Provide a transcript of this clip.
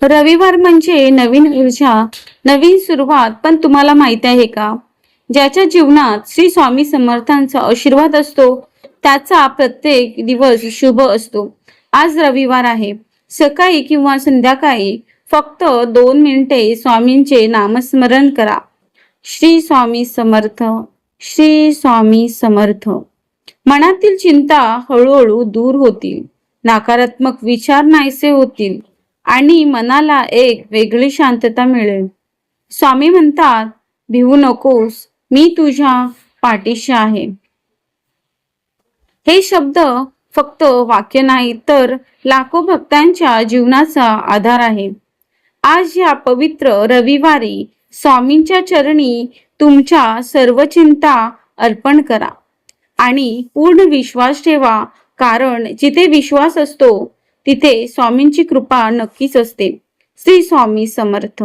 रविवार म्हणजे नवीन ऊर्जा, नवीन सुरुवात. पण तुम्हाला माहित आहे का, ज्याच्या जीवनात श्री स्वामी समर्थांचा आशीर्वाद असतो त्याचा प्रत्येक दिवस शुभ असतो. आज रविवार आहे. सकाळी किंवा संध्याकाळी फक्त 2 मिनिटे स्वामींचे नामस्मरण करा. श्री स्वामी समर्थ, श्री स्वामी समर्थ. मनातील चिंता हळूहळू दूर होतील, नकारात्मक विचार नाहीसे होतील आणि मनाला एक वेगळी शांतता मिळेल. स्वामी म्हणतात, भिवू नकोस, मी तुझ्या पाठीशी आहे. हे शब्द फक्त वाक्य नाही, तर लाखो भक्तांच्या जीवनाचा आधार आहे. आज या पवित्र रविवारी स्वामींच्या चरणी तुमच्या सर्व चिंता अर्पण करा आणि पूर्ण विश्वास ठेवा, कारण जिथे विश्वास असतो तिथे स्वामींची कृपा नक्कीच असते. श्री स्वामी समर्थ.